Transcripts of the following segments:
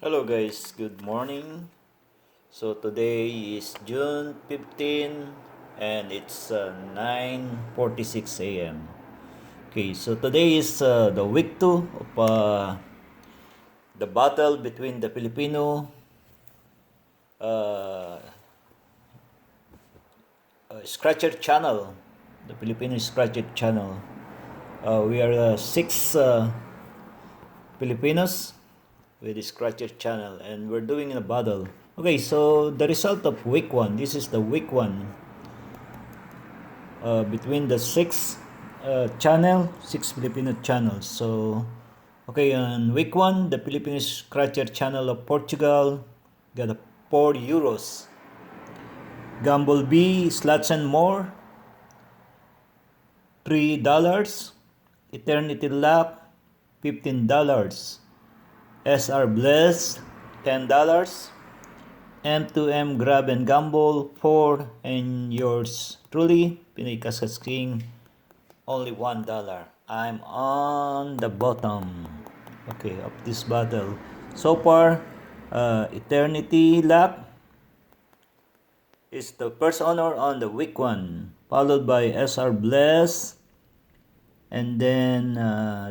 Hello guys, good morning. So today is June 15 and it's 9:46 a.m. Okay, so today is the week 2 of the battle between the Filipino uh, Scratcher channel, the Filipino Scratcher channel. We are six Filipinos with the Scratcher channel and we're doing a battle. Okay, so the result of week 1, this is the week 1 between the six Filipino channels. So, okay, on week 1, the Filipino Scratcher channel of Portugal got a 4 euros. Gamble B, Slots and More, $3. Eternity Lock, $15. SR Bless, $10. M2M Grab and Gamble, 4. And yours truly, Pinoy Kaskas King, only $1. I'm on the bottom, okay, of this battle. So far, Eternity Lock is the first honor on the week 1, followed by SR Bless, and then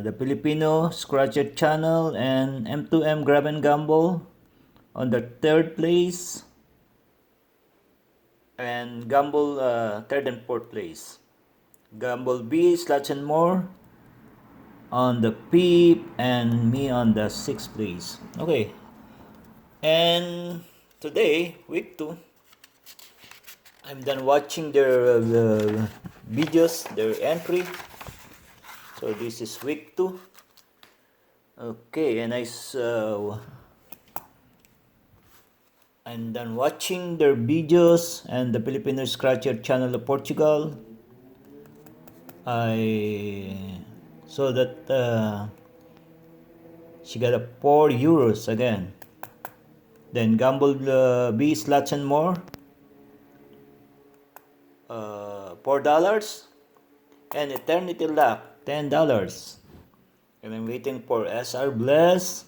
the Filipino Scratcher channel and M2M Grab and Gamble on the 3rd place, and Gamble 3rd and 4th place. Gamble B, Slots and More on the 5th, and me on the 6th place. Okay, and today, week 2, I'm done watching their videos, their entry. So this is week 2. Okay, and I'm done watching their videos and the Filipino Scratcher channel of Portugal. I saw that she got a 4 euros again. Then Gamble B, Slots and More, $4. And Eternity Lock, $10. And I'm waiting for SR Bless.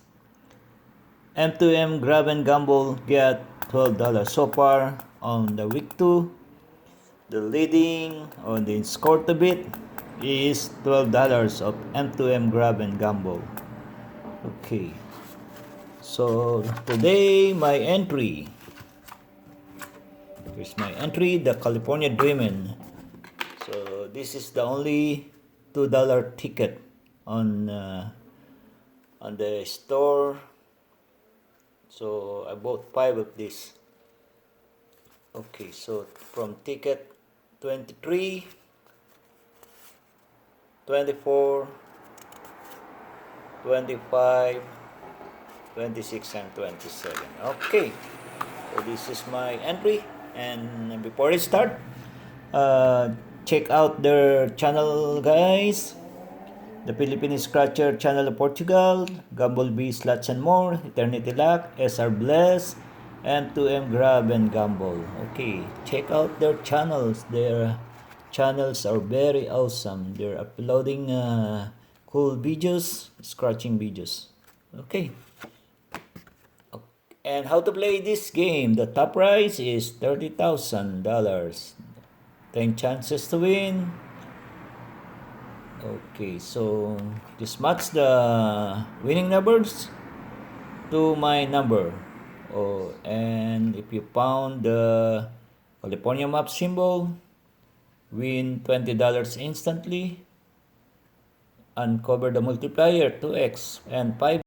M2M Grab and Gamble get $12 so far on the week 2. The leading on the score to beat is $12 of M2M Grab and Gamble. Okay, so today my entry. Here's my entry, the California Dreamin'. So this is the only $2 ticket on the store. So I bought 5 of these. Okay, so from ticket 23, 24, 25, 26, and 27. Okay, so this is my entry. And before I start, check out their channel, guys. The Philippine Scratcher channel of Portugal, Gamble B, Slots and More, Eternity Lock, SR Bless, and 2M Grab and Gamble. Okay, check out their channels. Their channels are very awesome. They're uploading cool videos, scratching videos. Okay. And how to play this game? The top prize is $30,000. 10 chances to win. Okay, so just match the winning numbers to my number. Oh, and if you found the California map symbol, win $20 instantly. Uncover the multiplier 2x and 5